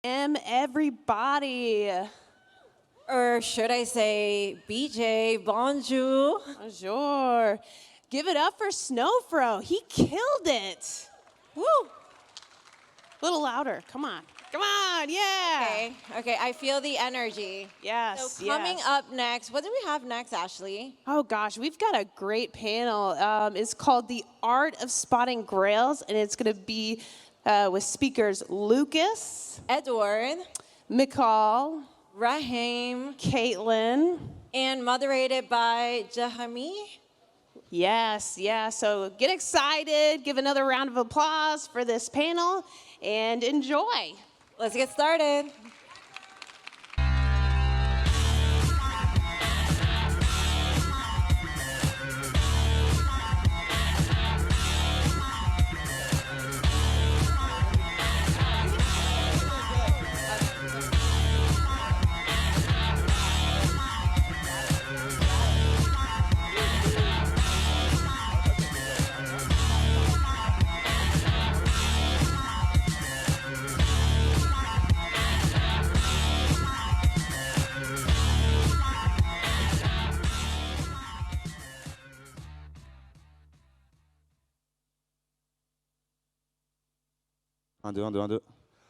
Everybody. Or should I say, BJ, bonjour. Bonjour. Give it up for Snowfro. He killed it. Woo. A little louder. Come on. Come on. Yeah. Okay, I feel the energy. Yes. So coming up next, what do we have next, Ashley? Oh, gosh. We've got a great panel. It's called The Art of Spotting Grails, and it's going to be with speakers Lukas, Edward, Micol, Rahim, Caitlin, and moderated by Jahami. Yes, yeah. So get excited. Give another round of applause for this panel and enjoy. Let's get started.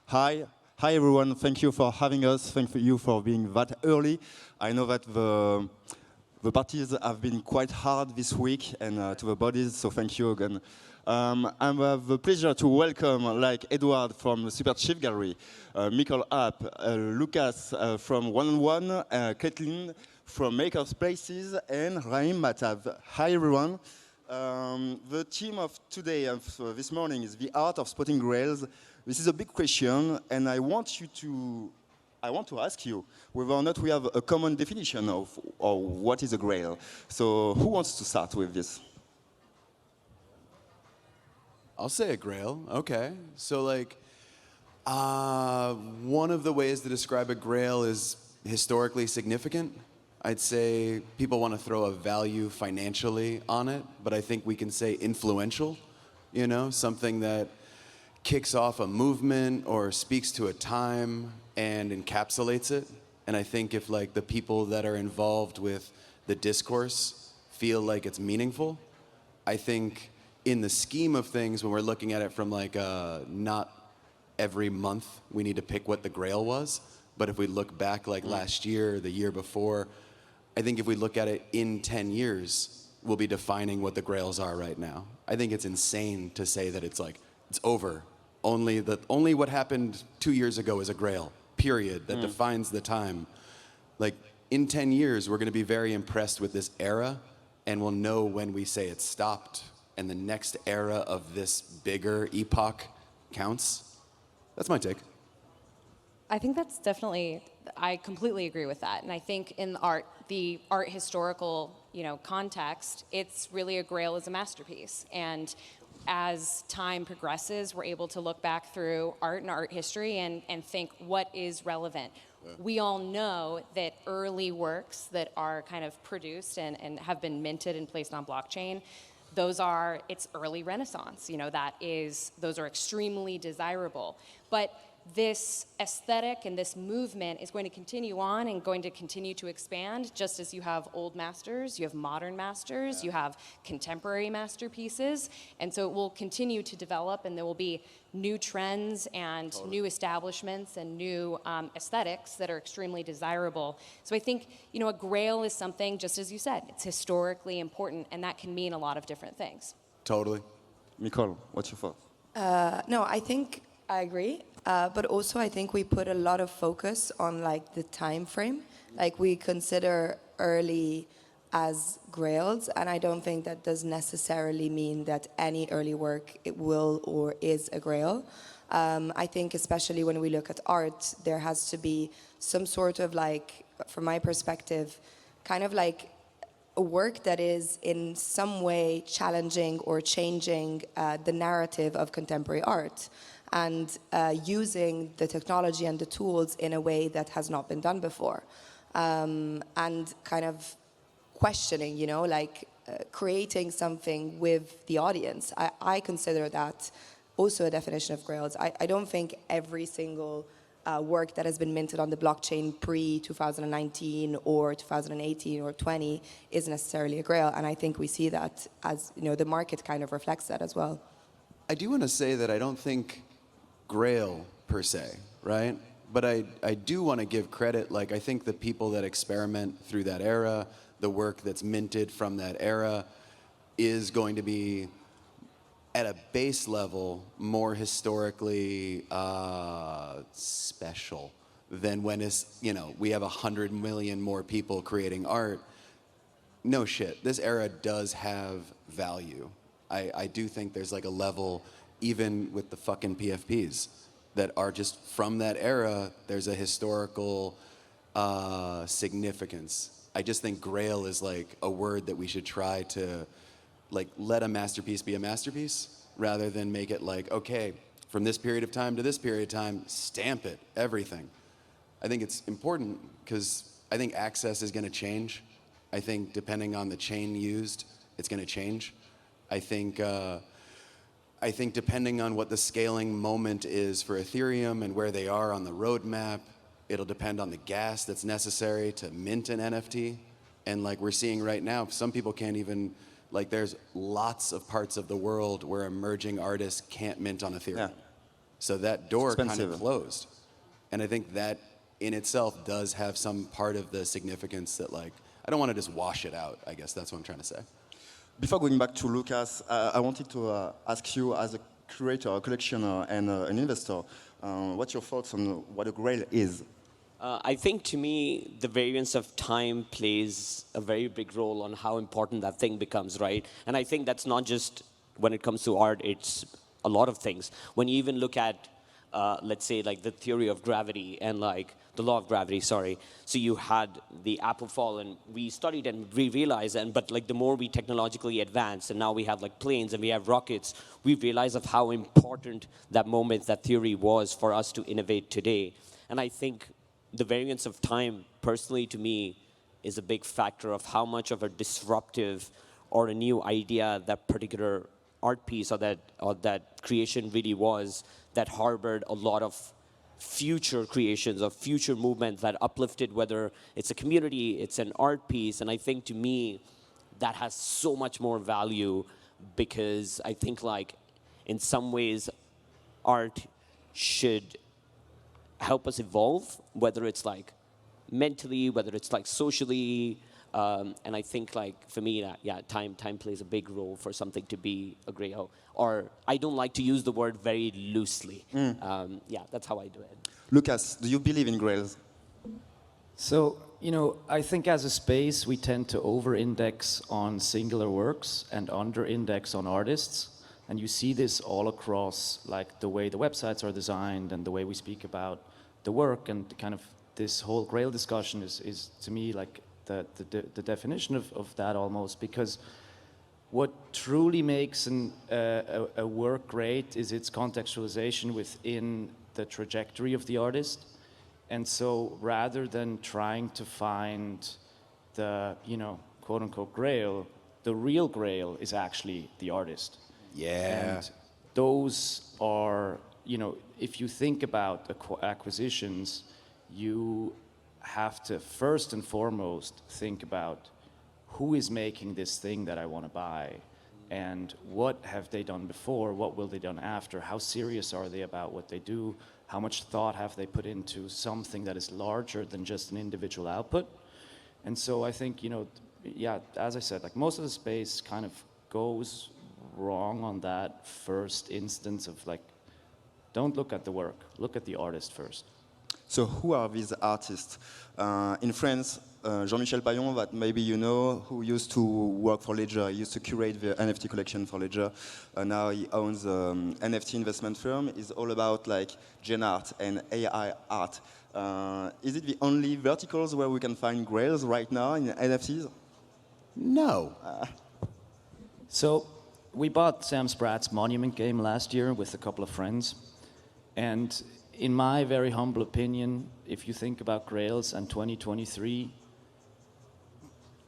Hi everyone, thank you for having us, thank you for being that early. I know that the parties have been quite hard this week and to the bodies, so thank you again. I have the pleasure to welcome like Edward from the SuperchiefGallery, Micol app, Lukas from 1-on-1, Caitlin from MakersPlace, and Rahim Mahtab. Hi everyone. The theme of today, this morning, is the art of spotting grails. This is a big question, and I want to ask you whether or not we have a common definition of what is a grail. So, who wants to start with this? I'll say a grail. Okay. So, like, one of the ways to describe a grail is historically significant. I'd say people want to throw a value financially on it, but I think we can say influential, you know, something that kicks off a movement or speaks to a time and encapsulates it. And I think if like the people that are involved with the discourse feel like it's meaningful, I think in the scheme of things, when we're looking at it from like not every month we need to pick what the grail was, but if we look back like last year, the year before, I think if we look at it in 10 years, we'll be defining what the grails are right now. I think it's insane to say that it's like, it's over. Only what happened 2 years ago is a grail, period, that defines the time. Like, in 10 years, we're gonna be very impressed with this era, and we'll know when we say it stopped, and the next era of this bigger epoch counts. That's my take. I think that's definitely, I completely agree with that. And I think in the art historical, context, it's really a grail as a masterpiece. And as time progresses, we're able to look back through art and art history and think what is relevant. Yeah. We all know that early works that are kind of produced and have been minted and placed on blockchain, it's early Renaissance, those are extremely desirable. But this aesthetic and this movement is going to continue on and going to continue to expand, just as you have old masters, you have modern masters, you have contemporary masterpieces, and so it will continue to develop, and there will be new trends and new establishments and new aesthetics that are extremely desirable. So I think, a grail is something, just as you said, it's historically important, and that can mean a lot of different things. Totally. Micol, what's your thought? No, I think I agree. But also I think we put a lot of focus on like the time frame. Like we consider early as grails, and I don't think that does necessarily mean that any early work it will or is a grail. I think especially when we look at art, there has to be some sort of like, from my perspective, kind of like a work that is in some way challenging or changing the narrative of contemporary art, and using the technology and the tools in a way that has not been done before. And kind of questioning, creating something with the audience. I consider that also a definition of grails. I don't think every single work that has been minted on the blockchain pre-2019 or 2018 or 20 is necessarily a grail. And I think we see that as, the market kind of reflects that as well. I do want to say that I don't think grail per se, right? But I do want to give credit, like I think the people that experiment through that era, the work that's minted from that era is going to be at a base level more historically special than when we have 100 million more people creating art. No shit, this era does have value. I do think there's like a level, even with the fucking PFPs, that are just from that era, there's a historical significance. I just think grail is like a word that we should try to like let a masterpiece be a masterpiece rather than make it like, okay, from this period of time to this period of time, stamp it, everything. I think it's important because I think access is going to change. I think depending on the chain used, it's going to change. I think depending on what the scaling moment is for Ethereum and where they are on the roadmap, it'll depend on the gas that's necessary to mint an NFT. And like we're seeing right now, some people can't even, like there's lots of parts of the world where emerging artists can't mint on Ethereum. Yeah. So that door kind of closed. And I think that in itself does have some part of the significance that like, I don't want to just wash it out, I guess that's what I'm trying to say. Before going back to Lukas, I wanted to ask you as a curator, a collectioner, and an investor, what's your thoughts on what a grail is? I think to me, the variance of time plays a very big role on how important that thing becomes, right? And I think that's not just when it comes to art, it's a lot of things. When you even look at, let's say, like the theory of gravity and like the law of gravity, sorry. So you had the apple fall and we studied and we realized, but like the more we technologically advance and now we have like planes and we have rockets, we realize of how important that moment, that theory was for us to innovate today. And I think the variance of time, personally to me, is a big factor of how much of a disruptive or a new idea that particular art piece or that creation really was, that harbored a lot of future creations or future movements that uplifted, whether it's a community, it's an art piece. And I think to me, that has so much more value because I think like in some ways art should help us evolve, whether it's like mentally, whether it's like socially. And I think like for me, time plays a big role for something to be a grail. Or I don't like to use the word very loosely. That's how I do it. Lukas, do you believe in grails? So, I think as a space, we tend to over-index on singular works and under-index on artists. And you see this all across like the way the websites are designed and the way we speak about the work, and kind of this whole grail discussion is to me like the definition of that almost, because what truly makes a work great is its contextualization within the trajectory of the artist. And so rather than trying to find the, quote unquote grail, the real grail is actually the artist. Yeah. And those are, if you think about acquisitions, you have to first and foremost think about who is making this thing that I want to buy, and what have they done before, what will they done after, how serious are they about what they do, how much thought have they put into something that is larger than just an individual output. And so I think, as I said, like most of the space kind of goes wrong on that first instance of like, don't look at the work, look at the artist first. So who are these artists? In France, Jean-Michel Payon, that maybe you know, who used to work for Ledger, he used to curate the NFT collection for Ledger. Now he owns an NFT investment firm. It's all about like Gen art and AI art. Is it the only verticals where we can find grails right now in NFTs? No. So we bought Sam Spratt's Monument game last year with a couple of friends. And in my very humble opinion, if you think about Grails and 2023,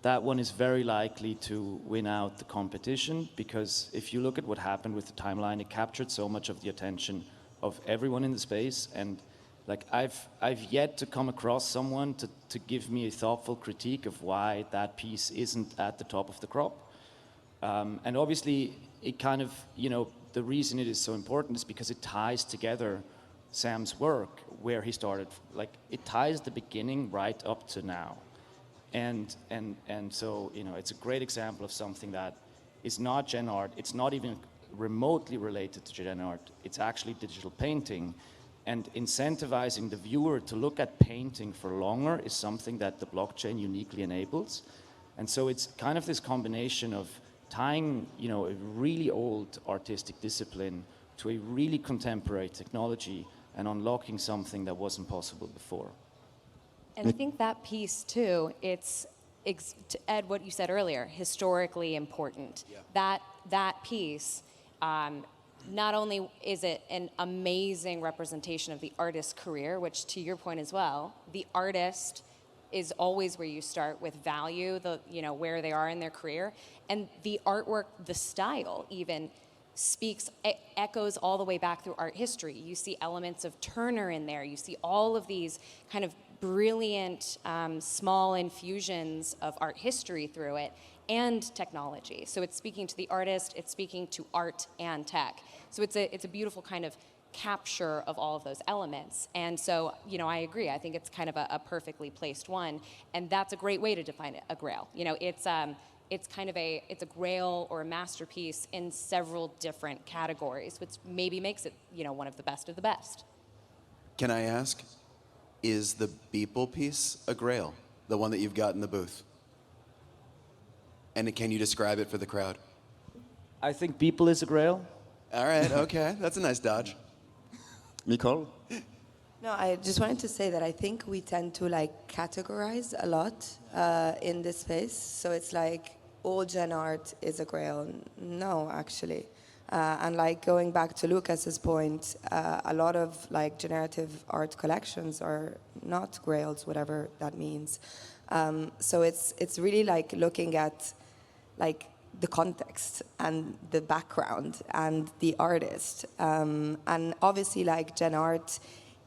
that one is very likely to win out the competition, because if you look at what happened with the timeline, it captured so much of the attention of everyone in the space, and Like I've yet to come across someone to give me a thoughtful critique of why that piece isn't at the top of the crop. And obviously, it kind of, the reason it is so important is because it ties together Sam's work, where he started. Like, it ties the beginning right up to now. And so, it's a great example of something that is not gen art. It's not even remotely related to gen art. It's actually digital painting. And incentivizing the viewer to look at painting for longer is something that the blockchain uniquely enables. And so it's kind of this combination of tying, a really old artistic discipline to a really contemporary technology and unlocking something that wasn't possible before. And I think that piece too, to add what you said earlier, historically important. Yeah. That piece, not only is it an amazing representation of the artist's career, which to your point as well, the artist is always where you start with value, where they are in their career, and the artwork, the style even echoes all the way back through art history. You see elements of Turner in there. You see all of these kind of brilliant small infusions of art history through it and technology. So it's speaking to the artist, it's speaking to art and tech. So it's a beautiful kind of capture of all of those elements. And so, I agree. I think it's kind of a perfectly placed one, and that's a great way to define a grail. It's kind of a grail or a masterpiece in several different categories, which maybe makes it, one of the best. Can I ask, is the Beeple piece a grail, the one that you've got in the booth? And can you describe it for the crowd? I think Beeple is a grail. All right, okay, that's a nice dodge. Micol? No, I just wanted to say that I think we tend to categorize a lot in this space. So it's like all gen art is a grail. No, actually. And going back to Lucas's point, a lot of generative art collections are not grails, whatever that means. So it's really looking at the context and the background and the artist. And obviously gen art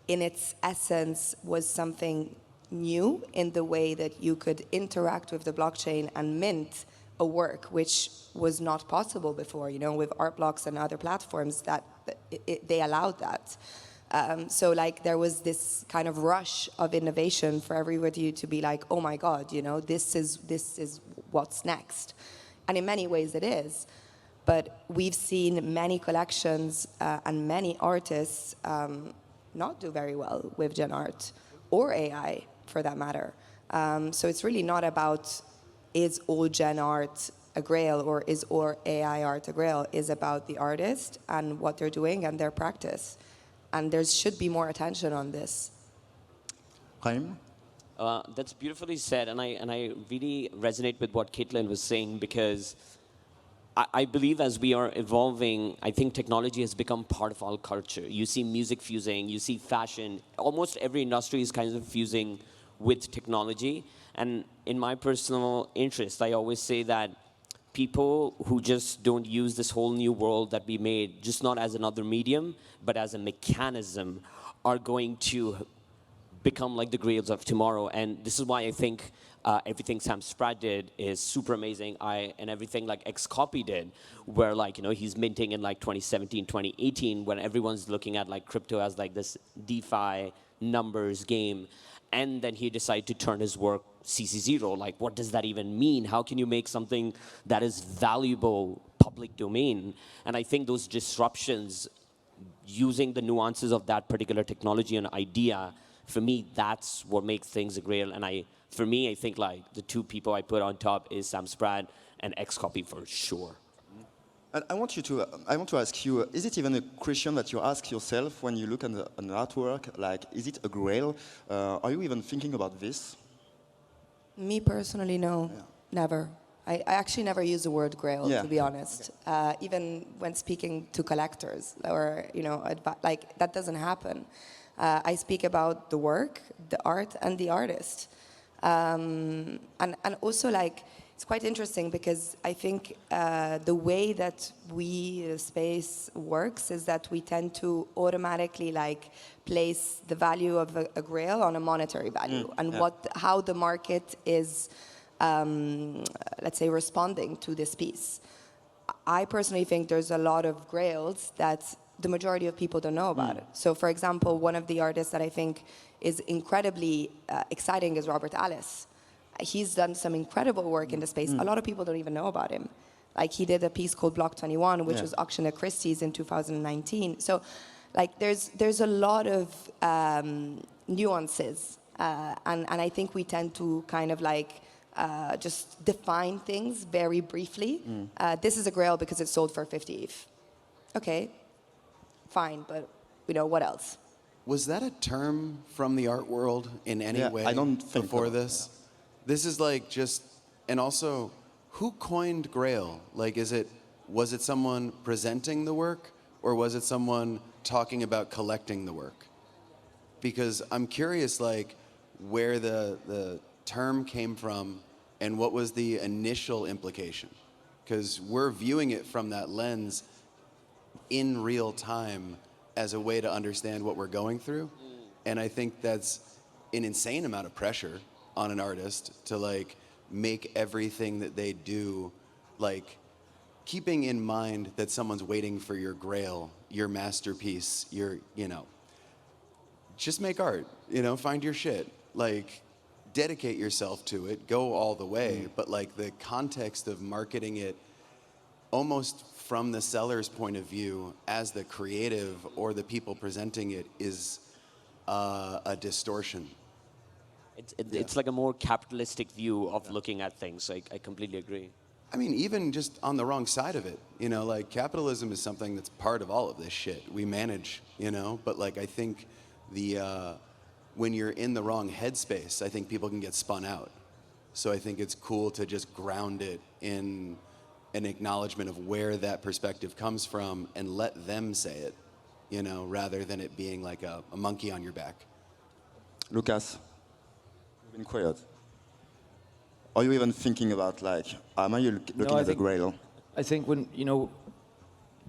in its essence was something new in the way that you could interact with the blockchain and mint a work, which was not possible before, with art blocks and other platforms that they allowed that. So there was this kind of rush of innovation for everybody to be like, oh my God, this is what's next. And in many ways it is. But we've seen many collections and many artists not do very well with gen art or AI for that matter. So it's really not about is all gen art a grail or is all AI art a grail. It's about the artist and what they're doing and their practice. And there should be more attention on this. Rahim? That's beautifully said, and I really resonate with what Caitlin was saying, because I believe as we are evolving, I think technology has become part of our culture. You see music fusing, you see fashion. Almost every industry is kind of fusing with technology. And in my personal interest, I always say that people who just don't use this whole new world that we made, just not as another medium, but as a mechanism, are going to become like the grails of tomorrow. And this is why I think everything Sam Spratt did is super amazing. And everything like Xcopy did, where he's minting in 2017, 2018, when everyone's looking at crypto as this DeFi numbers game. And then he decided to turn his work CC0. What does that even mean? How can you make something that is valuable public domain? And I think those disruptions, using the nuances of that particular technology and idea, for me, that's what makes things a grail. And I think the two people I put on top is Sam Spratt and Xcopy for sure. And I want to ask you, is it even a question that you ask yourself when you look at an artwork? Is it a grail? Are you even thinking about this? Me personally, no, never. I actually never use the word grail, to be honest. Okay. Even when speaking to collectors, or that doesn't happen. I speak about the work, the art, and the artist, and also it's quite interesting because I think the way that the space works is that we tend to automatically like place the value of a grail on a monetary value and how the market is, let's say, responding to this piece. I personally think there's a lot of grails that the majority of people don't know about it. So, for example, one of the artists that I think is incredibly exciting is Robert Alice. He's done some incredible work in the space. A lot of people don't even know about him. Like he did a piece called Block 21, which was auctioned at Christie's in 2019. So, like there's a lot of nuances, and I think we tend to kind of like just define things very briefly. This is a grail because it's sold for 50 ETH. Okay, fine, but what else? Was that a term from the art world in any way I don't think before so. this? This is like just, and also, who coined Grail? Like, was it someone presenting the work, or was it someone talking about collecting the work? Because I'm curious, like, where the term came from, and what was the initial implication? Because we're viewing it from that lens in real time as a way to understand what we're going through. And I think that's an insane amount of pressure on an artist to like make everything that they do, like keeping in mind that someone's waiting for your grail, your masterpiece, just make art, find your shit, like dedicate yourself to it, go all the way. But like the context of marketing it almost from the seller's point of view as the creative or the people presenting it is a distortion. It's like a more capitalistic view of looking at things. I completely agree. I mean, even just on the wrong side of it, like capitalism is something that's part of all of this shit. We manage, but like I think when you're in the wrong headspace, I think people can get spun out. So I think it's cool to just ground it in an acknowledgement of where that perspective comes from and let them say it, rather than it being like a monkey on your back. Lukas, you've been quiet. Are you even thinking about like, am I looking at the grail? I think when,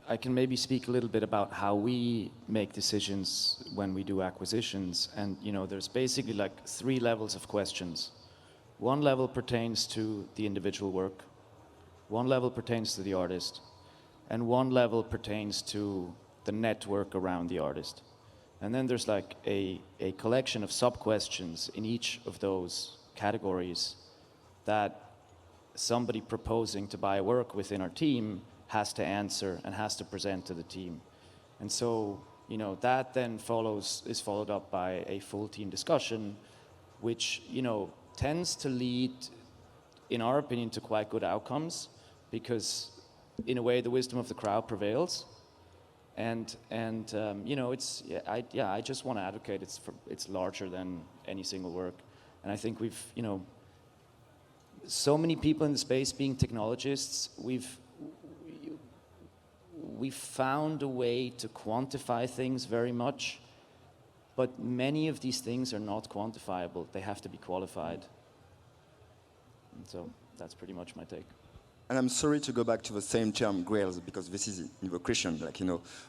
I can maybe speak a little bit about how we make decisions when we do acquisitions. And, there's basically like 3 levels of questions. One level pertains to the individual work. One level pertains to the artist. And one level pertains to the network around the artist. And then there's like a collection of sub-questions in each of those categories that somebody proposing to buy work within our team has to answer and has to present to the team. And so, that then is followed up by a full team discussion, which, tends to lead, in our opinion, to quite good outcomes, because in a way the wisdom of the crowd prevails. And I just want to advocate it's larger than any single work. And I think we've, so many people in the space being technologists, we've found a way to quantify things very much, but many of these things are not quantifiable. They have to be qualified. And so that's pretty much my take. And I'm sorry to go back to the same term, Grails, because this is in the Christian,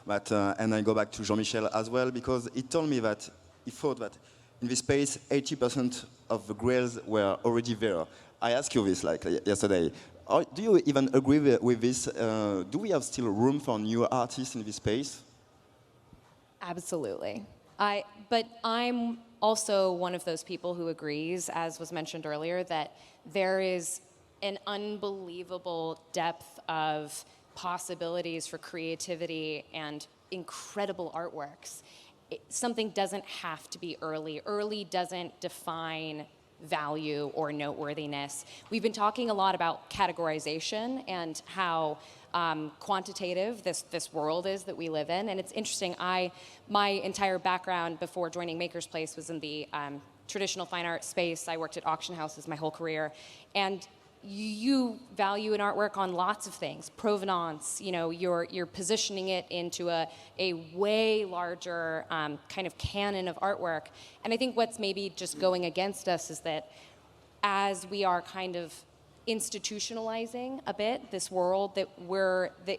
But and I go back to Jean-Michel as well, because he told me that he thought that in this space, 80% of the Grails were already there. I asked you this yesterday. Do you even agree with this? Do we have still room for new artists in this space? Absolutely. But I'm also one of those people who agrees, as was mentioned earlier, that there is an unbelievable depth of possibilities for creativity and incredible artworks. Something doesn't have to be early. Early doesn't define value or noteworthiness. We've been talking a lot about categorization and how quantitative this world is that we live in. And it's interesting, my entire background before joining MakersPlace was in the traditional fine art space. I worked at auction houses my whole career. And you value an artwork on lots of things. Provenance, you're positioning it into a way larger kind of canon of artwork. And I think what's maybe just going against us is that as we are kind of institutionalizing a bit this world that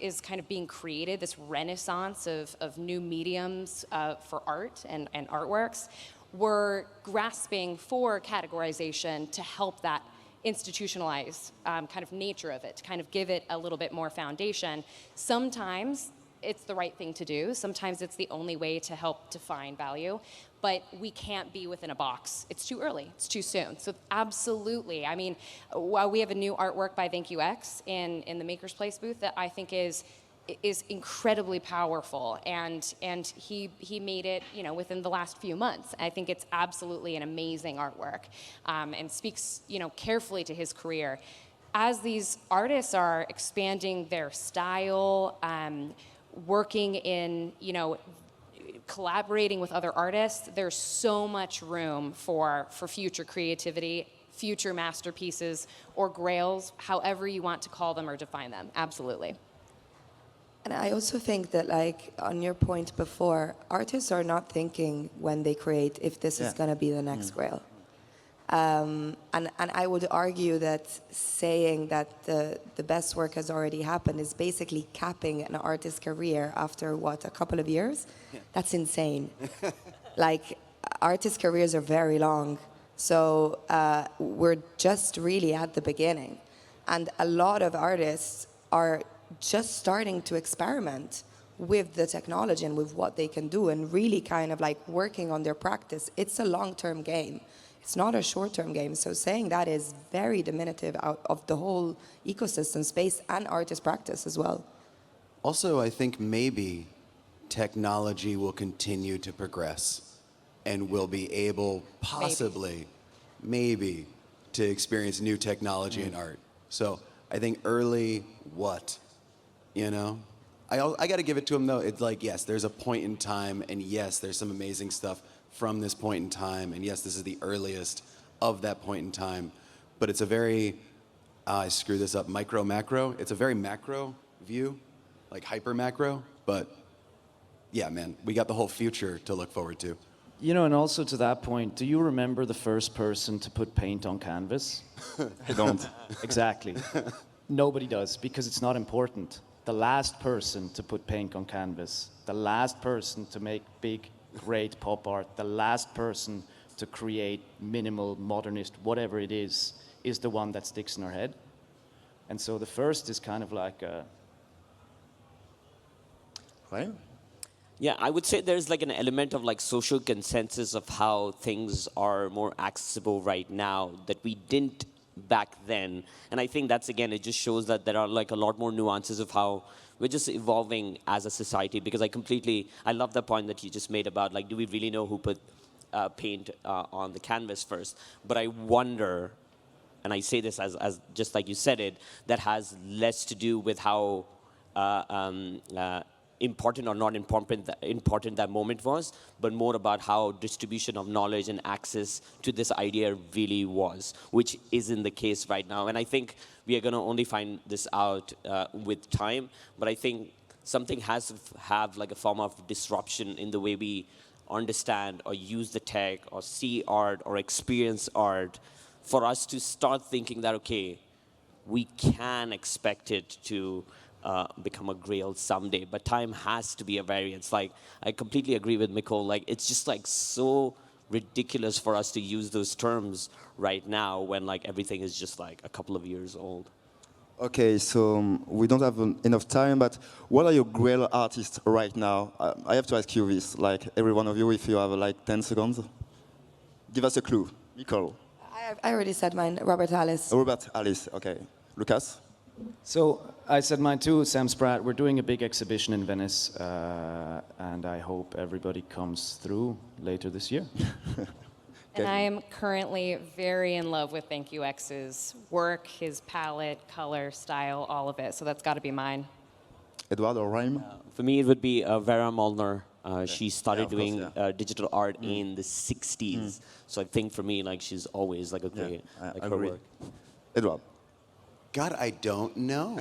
is kind of being created, this renaissance of new mediums for art and artworks. We're grasping for categorization to help that institutionalize kind of nature of it, to kind of give it a little bit more foundation. Sometimes it's the right thing to do. Sometimes it's the only way to help define value. But we can't be within a box. It's too early. It's too soon. So absolutely. I mean, we have a new artwork by ThankYouX in the MakersPlace booth that I think is incredibly powerful, and he made it, you know, within the last few months. I think it's absolutely an amazing artwork, and speaks, you know, carefully to his career. As these artists are expanding their style, working in, you know, collaborating with other artists, there's so much room for future creativity, future masterpieces, or grails, however you want to call them or define them. Absolutely. And I also think that, like, on your point before, artists are not thinking when they create if this is going to be the next Grail. And I would argue that saying that the best work has already happened is basically capping an artist's career after, what, a couple of years? Yeah. That's insane. Like, artists' careers are very long. So we're just really at the beginning. And a lot of artists are just starting to experiment with the technology and with what they can do and really kind of like working on their practice. It's a long-term game. It's not a short-term game. So saying that is very diminutive out of the whole ecosystem space and artist practice as well. Also, I think maybe technology will continue to progress and we'll be able possibly, maybe to experience new technology in art. So I think early what? You know, I got to give it to him though. It's like, yes, there's a point in time, and yes, there's some amazing stuff from this point in time, and yes, this is the earliest of that point in time. But it's a very, I screw this up, micro macro. It's a very macro view, like hyper macro. But yeah, man, we got the whole future to look forward to. You know, and also to that point, do you remember the first person to put paint on canvas? I don't. Exactly. Nobody does, because it's not important. The last person to put paint on canvas, the last person to make big, great pop art, the last person to create minimal, modernist, whatever it is the one that sticks in our head. And so the first is kind of like a... Right? Yeah, I would say there's like an element of like social consensus of how things are more accessible right now that we didn't back then. And I think that's, again, it just shows that there are like a lot more nuances of how we're just evolving as a society, because I love the point that you just made about like, do we really know who put paint on the canvas first? But I wonder, and I say this as just like you said it, that has less to do with how important or not important that moment was, but more about how distribution of knowledge and access to this idea really was, which isn't the case right now. And I think we are going to only find this out with time, but I think something has to have like a form of disruption in the way we understand or use the tech or see art or experience art for us to start thinking that, okay, we can expect it to become a grail someday, but time has to be a variance. Like, I completely agree with Micol. Like, it's just like so ridiculous for us to use those terms right now when like everything is just like a couple of years old. Okay, so we don't have enough time, but what are your grail artists right now? I have to ask you this, like every one of you, if you have like 10 seconds. Give us a clue. Micol. I already said mine, Robert Alice. Robert Alice, okay. Lukas? So I said mine too, Sam Spratt. We're doing a big exhibition in Venice, and I hope everybody comes through later this year. And I am currently very in love with ThankYouX's work, his palette, color, style, all of it. So that's got to be mine. Edward or Rahim? For me, it would be Vera Molnar. She started course, doing digital art in the 60s. So I think for me, like, she's always like a great, like her work. Edward? God, I don't know.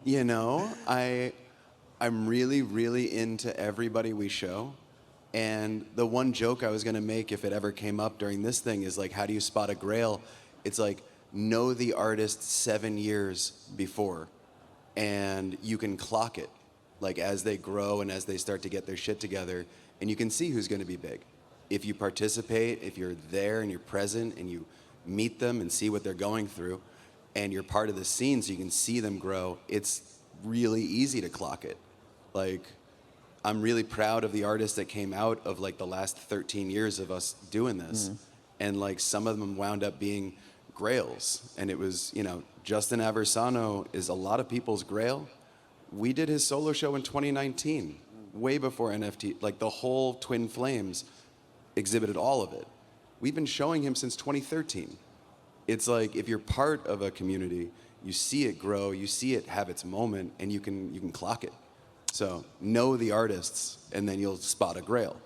You know, I'm really, really into everybody we show. And the one joke I was going to make if it ever came up during this thing is like, how do you spot a grail? It's like, know the artist 7 years before, and you can clock it, like as they grow and as they start to get their shit together, and you can see who's going to be big. If you participate, if you're there and you're present and you meet them and see what they're going through, and you're part of the scene so you can see them grow, it's really easy to clock it. Like, I'm really proud of the artists that came out of like the last 13 years of us doing this. And like some of them wound up being Grails. And it was, you know, Justin Aversano is a lot of people's Grail. We did his solo show in 2019, way before NFT. Like the whole Twin Flames exhibited all of it. We've been showing him since 2013. It's like if you're part of a community, you see it grow, you see it have its moment, and you can clock it. So know the artists, and then you'll spot a Grail.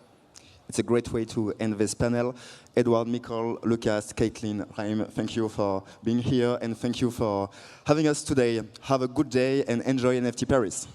It's a great way to end this panel. Edward, Micol, Lukas, Caitlin, Rahim, thank you for being here, and thank you for having us today. Have a good day and enjoy NFT Paris.